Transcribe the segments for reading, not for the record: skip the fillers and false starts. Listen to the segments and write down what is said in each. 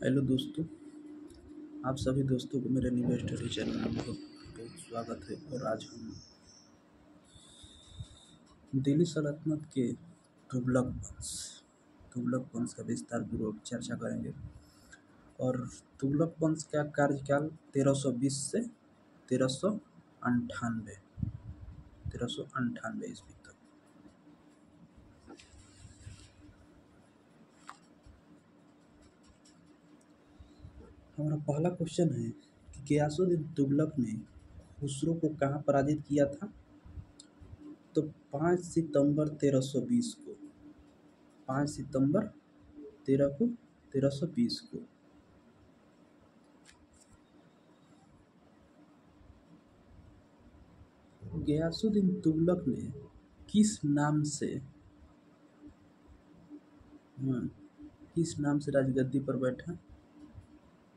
Hello दोस्तों। आप सभी दोस्तों को मेरे न्यू स्टडी चैनल में बहुत बहुत स्वागत है। और आज हम दिल्ली सल्तनत के तुगलक वंश का विस्तार पूर्वक चर्चा करेंगे। और तुगलक वंश का कार्यकाल 1320 से 1398 ईस्वी तक। हमारा पहला क्वेश्चन है कि गयासुद्दीन तुगलक ने खुसरो को कहाँ पराजित किया था? तो 5 सितंबर 1320 को 5 सितंबर 1320 को। गयासुद्दीन तुगलक ने किस नाम से हाँ, किस नाम से राजगद्दी पर बैठा?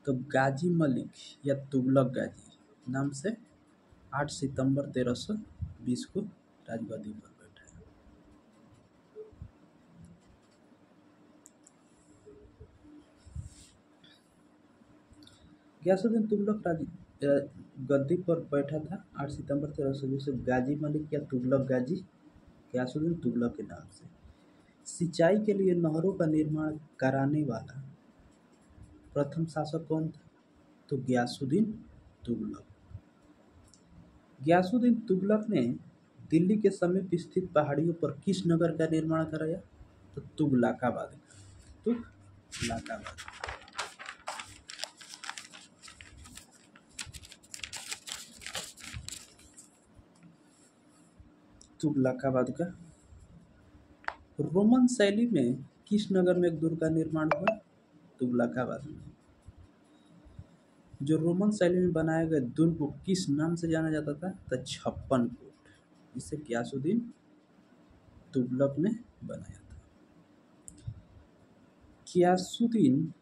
तो गाजी मलिक या तुगलक गाजी नाम से 8 सितंबर 1320 को राजगद्दी पर बैठा। गयासुद्दीन तुगलक गद्दी पर बैठा था 8 सितंबर 1320 से गाजी मलिक या तुगलक गाजी गयासुद्दीन तुगलक के नाम से। सिंचाई के लिए नहरों का निर्माण कराने वाला प्रथम शासक कौन था? तो गयासुद्दीन तुगलक। गयासुद्दीन तुगलक ने दिल्ली के समीप स्थित पहाड़ियों पर किस नगर का निर्माण कराया? तो तुगलकाबाद। तुगलकाबाद का। रोमन शैली में किस नगर में एक दुर्ग का निर्माण हुआ? तुगलकाबाद में। जो रोमन शैली में बनाए गए दुर्ग को किस नाम से जाना जाता था? तो छप्पन कोट। इसे गयासुद्दीन तुगलक ने बनाया था। गयासुद्दीन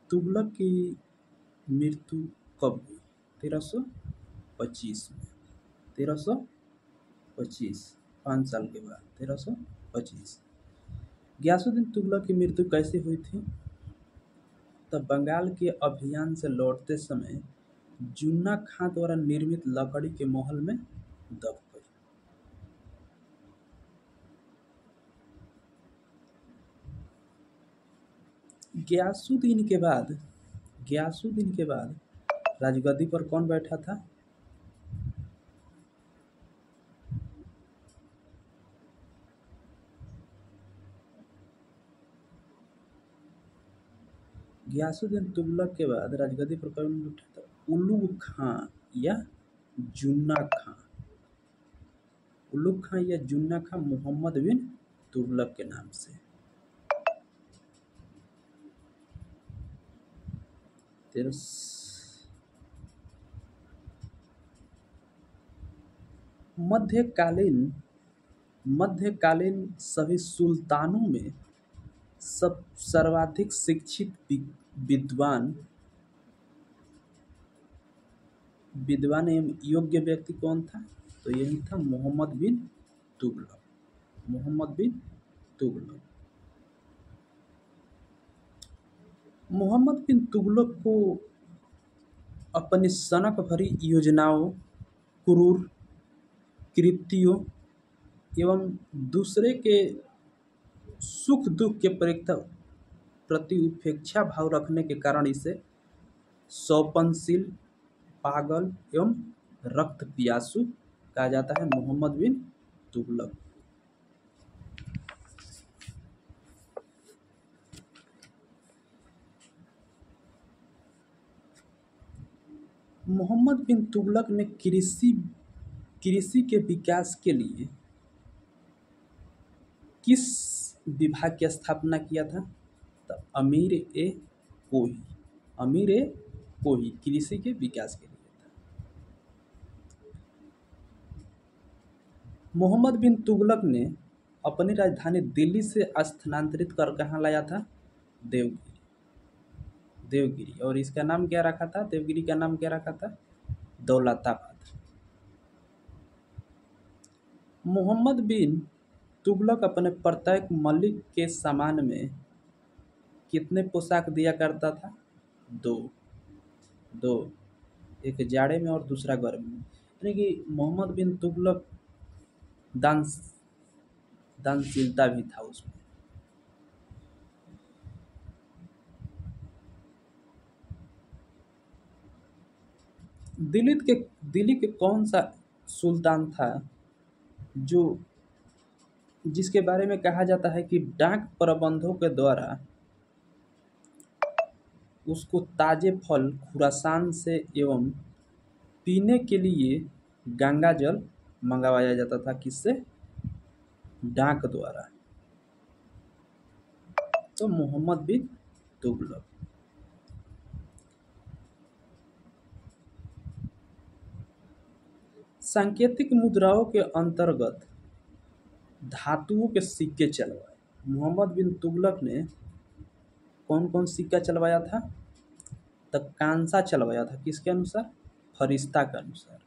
तुगलक की मृत्यु कब हुई? 1325 में। 1325 5 साल के बाद 1325। गयासुद्दीन तुगलक की मृत्यु कैसे हुई थी? तब बंगाल के अभियान से लौटते समय जुन्ना खां द्वारा निर्मित लकड़ी के महल में दब गई। गयासुद्दीन के बाद राजगद्दी पर कौन बैठा था? गयासुद्दीन तुगलक के बाद राजगद्दी पर कौन बैठा था? उलुग खां या जुन्ना खां। उलुग खां या जुन्ना खां मोहम्मद बिन तुगलक के नाम से। मध्यकालीन सभी सुल्तानों में सर्वाधिक शिक्षित विद्वान एवं योग्य व्यक्ति कौन था? तो यही था मोहम्मद बिन तुगलक। मोहम्मद बिन तुगलक को अपनी सनक भरी योजनाओं, क्रूर कृत्यों एवं दूसरे के सुख दुख के प्रति उपेक्षा भाव रखने के कारण इसे सौपनशील, पागल एवं रक्त पियासु कहा जाता है। मोहम्मद बिन तुगलक। मोहम्मद बिन तुगलक ने कृषि के विकास के लिए किस विभाग की स्थापना किया था? तो अमीर ए कोही कृषि के विकास के लिए था। मोहम्मद बिन तुगलक ने अपनी राजधानी दिल्ली से स्थानांतरित कर कहाँ लाया था? देवगिरी। और इसका नाम क्या रखा था? देवगिरी का नाम क्या रखा था? दौलताबाद। मोहम्मद बिन तुगलक अपने प्रत्येक मलिक के सम्मान में कितने पोशाक दिया करता था? दो दो, एक जाड़े में और दूसरा गर्मी में। यानी कि मोहम्मद बिन तुगलक दान दानशीलता भी था उसमें। दिल्ली के दिल्ली के कौन सा सुल्तान था जो जिसके बारे में कहा जाता है कि डाक प्रबंधों के द्वारा उसको ताजे फल खुरासान से एवं पीने के लिए गंगा जल मंगवाया जाता था, किससे? डाक द्वारा। तो मोहम्मद बिन तुगलक। सांकेतिक मुद्राओं के अंतर्गत धातुओं के सिक्के चलवाए। मोहम्मद बिन तुगलक ने कौन कौन सिक्का चलवाया था? तो कांसा चलवाया था, किसके अनुसार? फरिश्ता के अनुसार।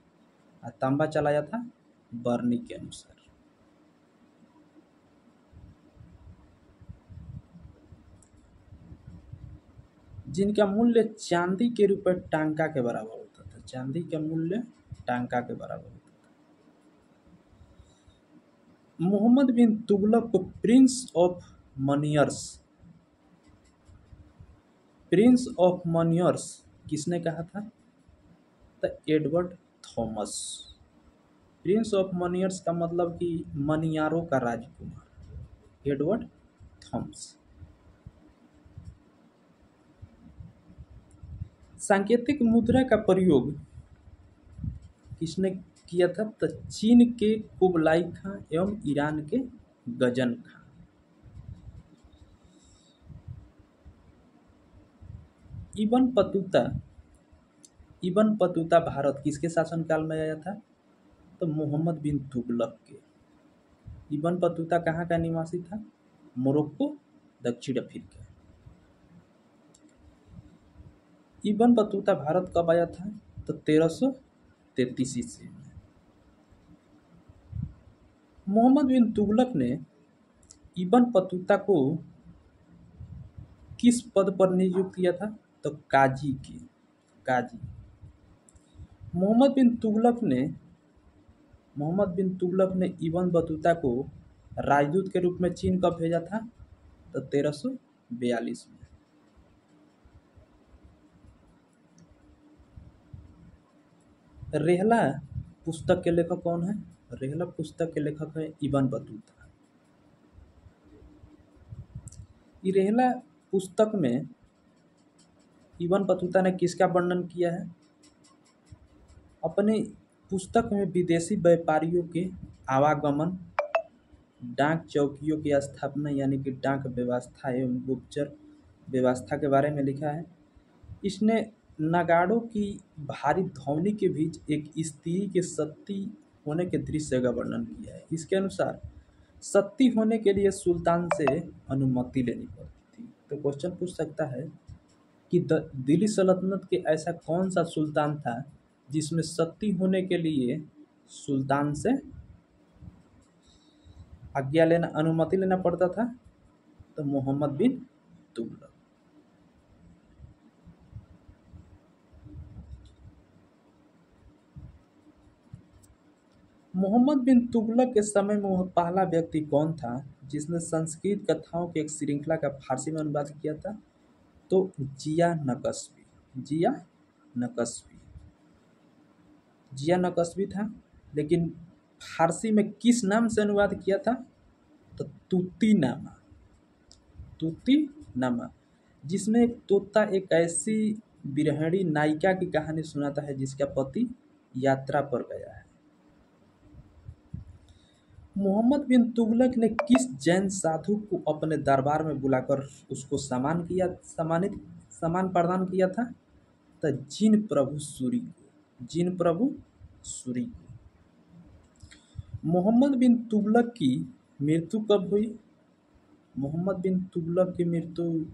और तांबा चलाया था बरनी के अनुसार। जिनका मूल्य चांदी के रुपए टांका के बराबर होता था। चांदी का मूल्य टांका के बराबर होता था। मोहम्मद बिन तुगलक को प्रिंस ऑफ मनियर्स किसने कहा था? तो एडवर्ड थॉमस। प्रिंस ऑफ मनियर्स का मतलब कि मनियारों का राजकुमार, एडवर्ड थॉमस। सांकेतिक मुद्रा का प्रयोग किसने किया था? तो चीन के कुबलाई खां एवं ईरान के गजन खां। इबन बतूता भारत किसके शासनकाल में आया था? तो मोहम्मद बिन तुगलक के। इबन बतूता कहाँ का निवासी था? मोरक्को, दक्षिण अफ्रीका। इबन बतूता भारत कब आया था? तो 1333 ईस्वी में। मोहम्मद बिन तुगलक ने इबन बतूता को किस पद पर नियुक्त किया था? तो काजी। मोहम्मद बिन तुगलक ने इबन बतूता को राजदूत के रूप में चीन कब भेजा था? तो 1342 में। रेहला पुस्तक के लेखक कौन है? रेहला पुस्तक के लेखक है इबन बतूता। रेहला पुस्तक में इबन बतूता ने किसका वर्णन किया है? अपने पुस्तक में विदेशी व्यापारियों के आवागमन, डाक चौकियों की स्थापना यानी कि डाक व्यवस्था एवं गुप्तचर व्यवस्था के बारे में लिखा है। इसने नगाड़ों की भारी ध्वनि के बीच एक स्त्री के सती होने के दृश्य का वर्णन किया है। इसके अनुसार सती होने के लिए सुल्तान से अनुमति लेनी पड़ती थी। तो क्वेश्चन पूछ सकता है कि दिल्ली सल्तनत के ऐसा कौन सा सुल्तान था जिसमें सती होने के लिए सुल्तान से अनुमति लेना पड़ता था? तो मोहम्मद बिन तुगलक। मोहम्मद बिन तुगलक के समय में वह पहला व्यक्ति कौन था जिसने संस्कृत कथाओं की एक श्रृंखला का फारसी में अनुवाद किया था? तो जिया नकशबी था। लेकिन फारसी में किस नाम से अनुवाद किया था? तो तूती नामा, जिसमें एक तोता एक ऐसी बिरहणी नायिका की कहानी सुनाता है जिसका पति यात्रा पर गया है। मोहम्मद बिन तुगलक ने किस जैन साधु को अपने दरबार में बुलाकर उसको सम्मान प्रदान किया था? तो जिन प्रभु सूरी को। मोहम्मद बिन तुगलक की मृत्यु कब हुई? मोहम्मद बिन तुगलक की मृत्यु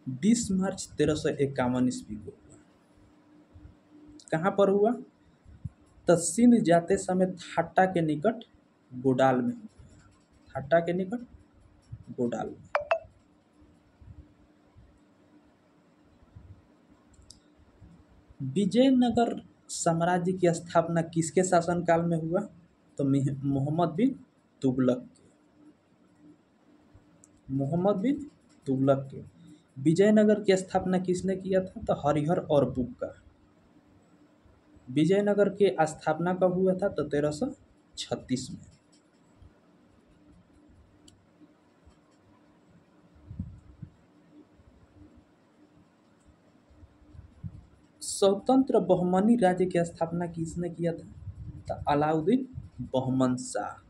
20 मार्च 1351 ईस्वी को हुआ। कहाँ पर हुआ? तो सिंध जाते समय थाटा के निकट गोडाल में। थाटा के निकट गोडाल में। विजयनगर साम्राज्य की स्थापना किसके शासनकाल में हुआ? तो मोहम्मद बिन तुगलक के। मोहम्मद बिन तुगलक के। विजयनगर की स्थापना किसने किया था? तो हरिहर और बुक्का। विजयनगर की स्थापना कब हुआ था? तो 1336 में। स्वतंत्र बहमनी राज्य की स्थापना किसने किया था? तो अलाउद्दीन बहमन शाह।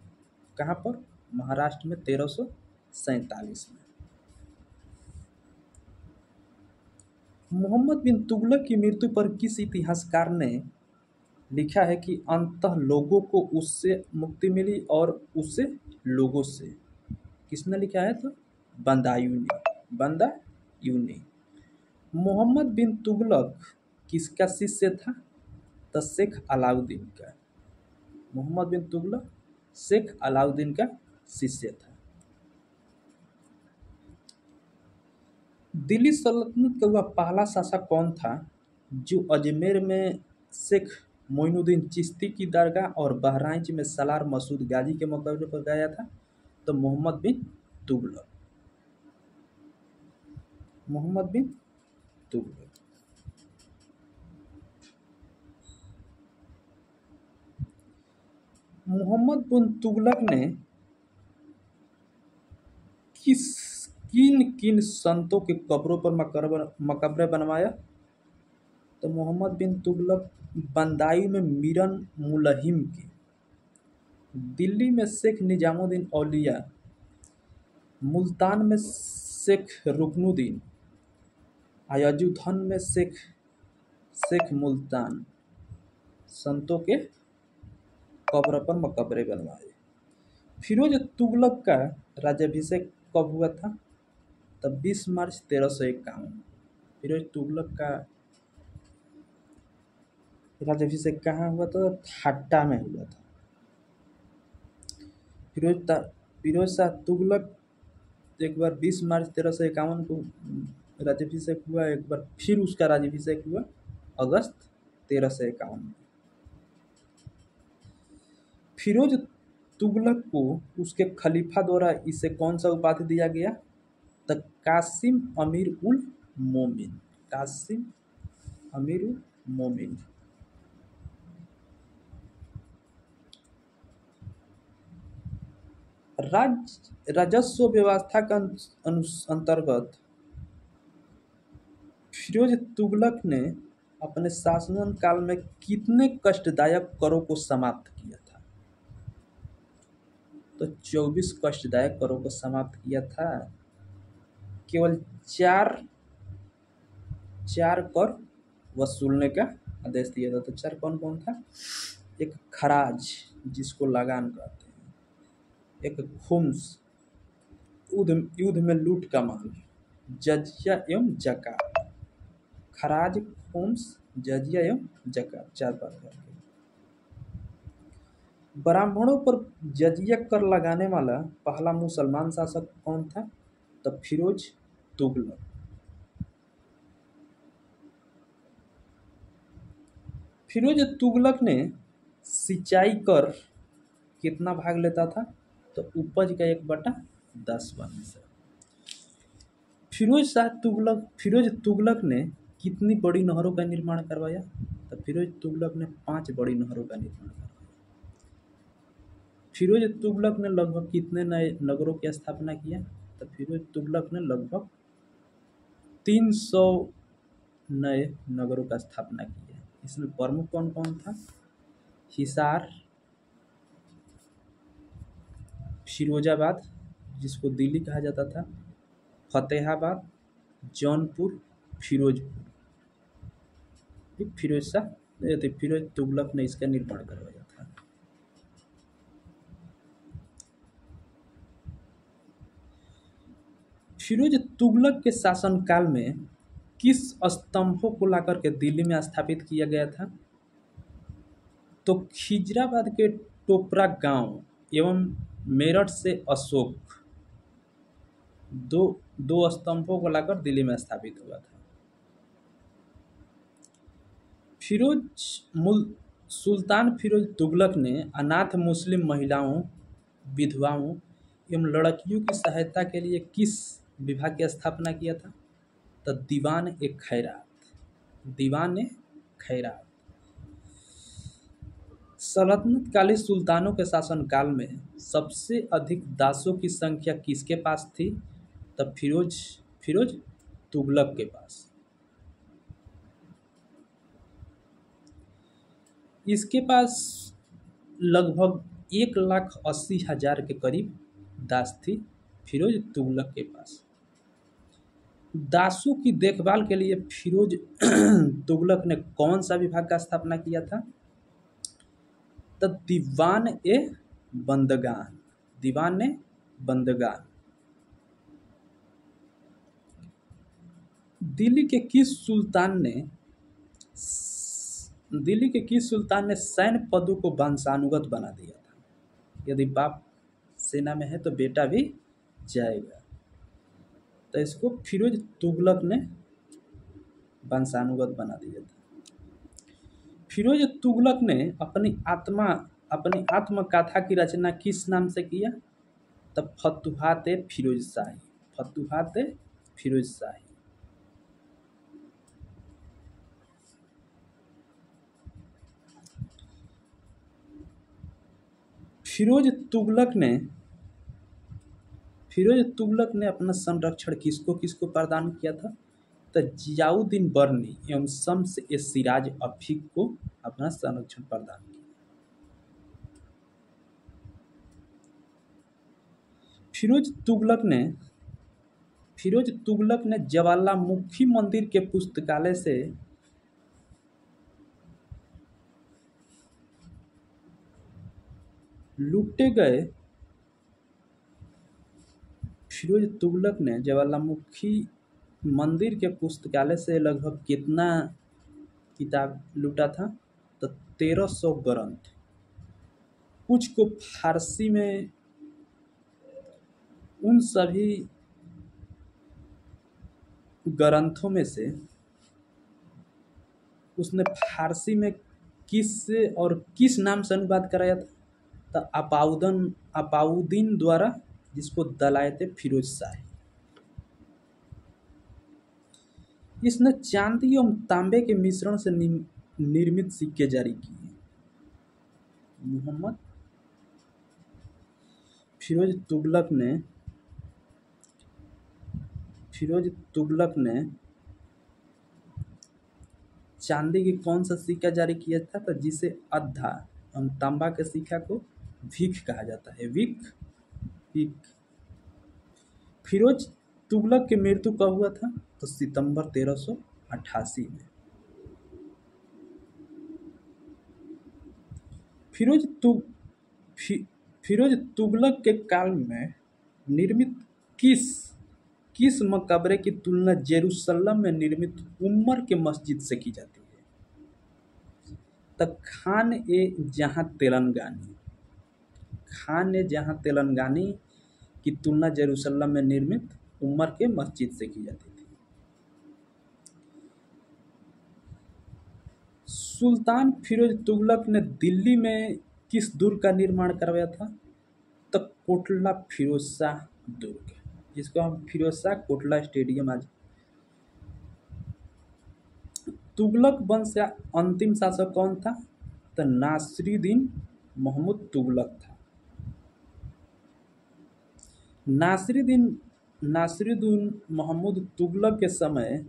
कहाँ पर? महाराष्ट्र में 1347 में। मोहम्मद बिन तुगलक की मृत्यु पर किस इतिहासकार ने लिखा है कि अंततः लोगों को उससे मुक्ति मिली और उससे लोगों से? किसने लिखा है? तो बदायूं ने। बदायूं ने। मोहम्मद बिन तुगलक किसका शिष्य था? तो शेख अलाउद्दीन का। मोहम्मद बिन तुगलक शेख अलाउद्दीन का शिष्य था। दिल्ली सल्तनत का वह पहला शासक कौन था जो अजमेर में शेख मोइनुद्दीन चिश्ती की दरगाह और बहराइच में सलार मसूद गाजी के मकबरे पर गया था? तो मोहम्मद बिन तुगलक। मोहम्मद बिन तुगलक। मोहम्मद बिन तुगलक ने किस किन किन संतों के कब्रों पर मकबरे बनवाया? तो मोहम्मद बिन तुगलक बदायूं में मीरन मुलहिम के, दिल्ली में शेख निजामुद्दीन औलिया, मुल्तान में शेख रुकनुद्दीन, अयजुथन में शेख मुल्तान संतों के कब्र पर मकबरे बनवाए। फिरोज तुगलक का राज्याभिषेक कब हुआ था? तो 20 मार्च 1351। फिरोज तुगलक का राज्याभिषेक कहाँ हुआ था? थाट्टा में हुआ था। फिरोज शाह तुगलक एक बार 20 मार्च 1351 को राज्याभिषेक हुआ, एक बार फिर उसका राज्याभिषेक हुआ अगस्त 1351 में। फिरोज तुगलक को उसके खलीफा द्वारा इसे कौन सा उपाधि दिया गया? तो कासिम अमीर उल मोमिन। कासिम अमीर उल मोमिन। राजस्व व्यवस्था का अंतर्गत फिरोज तुगलक ने अपने शासन काल में कितने कष्टदायक करों को समाप्त किया था? तो 24 कष्टदायक करों को समाप्त किया था। केवल चार कर वसूलने का आदेश दिया था। तो चार कौन कौन था? एक खराज जिसको लगान कहते हैं, एक खुम्स युद्ध में लूट का माल, जजिया एवं जकात। खराज, खुम्स, जजिया एवं जकात, चार प्रकार के। ब्राह्मणों पर जजिया कर लगाने वाला पहला मुसलमान शासक कौन था? तो फिरोज तुगलक। फिरोज तुगलक ने सिंचाई कर कितना भाग लेता था? तो उपज का 1/10 से। फिरोज तुगलक ने कितनी बड़ी नहरों का निर्माण करवाया? तो फिरोज तुगलक ने 5 बड़ी नहरों का निर्माण करवाया। फिरोज तुगलक ने लगभग कितने नए नगरों की स्थापना किया? तो फिरोज तुगलक ने लगभग 300 नए नगरों का स्थापना की है। इसमें प्रमुख कौन कौन था? हिसार, फिरोजाबाद जिसको दिल्ली कहा जाता था, फतेहाबाद, जौनपुर, फिरोजपुर। फिरोज तुगलक ने इसका निर्माण करवाया था। फिरोज तुगलक के शासनकाल में किस स्तंभों को लाकर के दिल्ली में स्थापित किया गया था? तो खिजराबाद के टोपरा गांव एवं मेरठ से अशोक, दो स्तंभों को लाकर दिल्ली में स्थापित हुआ था। फिरोज मुल सुल्तान फिरोज तुगलक ने अनाथ मुस्लिम महिलाओं, विधवाओं एवं लड़कियों की सहायता के लिए किस विभाग की स्थापना किया था? तो दीवान ए खैरात। दीवान ए खैरात। सल्तनत कालीन सुल्तानों के शासनकाल में सबसे अधिक दासों की संख्या किसके पास थी? तब फिरोज फिरोज तुगलक के पास। इसके पास लगभग 1,80,000 के करीब दास थी फिरोज तुगलक के पास। दासों की देखभाल के लिए फिरोज तुगलक ने कौन सा विभाग का स्थापना किया था? तो दीवान ए बंदगान। दीवान ए बंदगान। दिल्ली के किस सुल्तान ने सैन्य पदों को वंशानुगत बना दिया था? यदि बाप सेना में है तो बेटा भी जाएगा। तो इसको फिरोज तुगलक ने वंशानुगत बना दिया था। फिरोज तुगलक ने अपनी आत्मकथा की रचना किस नाम से किया? तब फतुहात ए फिरोज शाही। फतुहात ए फिरोज शाही। फिरोज तुगलक ने अपना संरक्षण किसको किसको प्रदान किया था? तो जियाउद्दीन बर्नी एवं शम्स ए सिराज अफीक को अपना संरक्षण प्रदान किया। फिरोज तुगलक ने ज्वालामुखी मंदिर के पुस्तकालय से लूटे गए फिरोज तुगलक ने ज्वालामुखी मंदिर के पुस्तकालय से लगभग कितना किताब लूटा था? तो 1300 ग्रंथ। कुछ को फारसी में, उन सभी ग्रंथों में से उसने फारसी में किस से और किस नाम से अनुवाद कराया था? तो अपाउद्दीन द्वारा, जिसको दलायत फिरोज शाही। इसने चांदी एवं तांबे के मिश्रण से निर्मित सिक्के जारी किए। मोहम्मद फिरोज तुगलक ने चांदी की कौन सा सिक्का जारी किया था? तो जिसे अद्धा एवं तांबा के सिक्का को भिख कहा जाता है। भिख। फिरोज तुगलक की मृत्यु कब हुआ था? तो सितंबर 1388 में। फिरोज तुगलक के काल में निर्मित किस मकबरे की तुलना जेरूसलम में निर्मित उमर के मस्जिद से की जाती है? तो खान ए जहां तेलंगानी की तुलना जेरूसलम में निर्मित उमर के मस्जिद से की जाती थी। सुल्तान फिरोज तुगलक ने दिल्ली में किस दुर्ग का निर्माण करवाया था? तो कोटला फिरोज शाह दुर्ग, जिसको हम फिरोज शाह कोटला स्टेडियम आज। तुगलक वंश का अंतिम शासक कौन था? तो नासिरुद्दीन महमूद तुगलक था। नासिरुद्दीन महमूद तुगलक के समय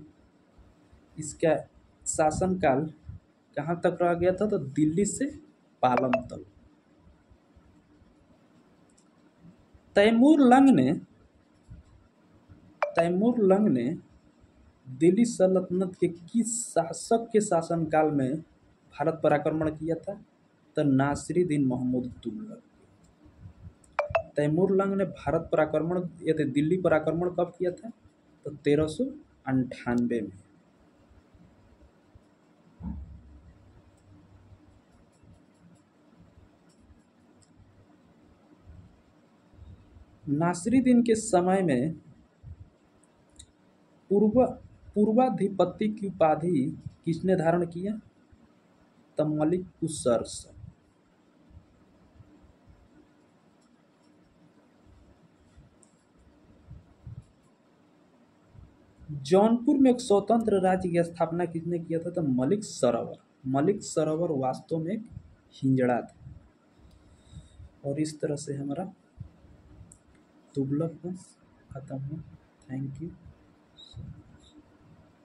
इसका शासनकाल कहाँ तक रह गया था? तो दिल्ली से पालम तक। तैमूर लंग ने दिल्ली सल्तनत के किस शासक के शासनकाल में भारत पर आक्रमण किया था? तो नासिरुद्दीन महमूद तुगलक। तैमूर लंग ने भारत पर आक्रमण दिल्ली पर आक्रमण कब किया था? तो 1398 में। नासिरुद्दीन के समय में पूर्वाधिपति की उपाधि किसने धारण किया? द मलिक कुसर्स। जौनपुर में एक स्वतंत्र राज्य की स्थापना किसने किया था? तो मलिक सरोवर। मलिक सरोवर वास्तव में एक हिंजड़ा था। और इस तरह से हमारा तुगलक वंश खत्म हुआ। Thank you.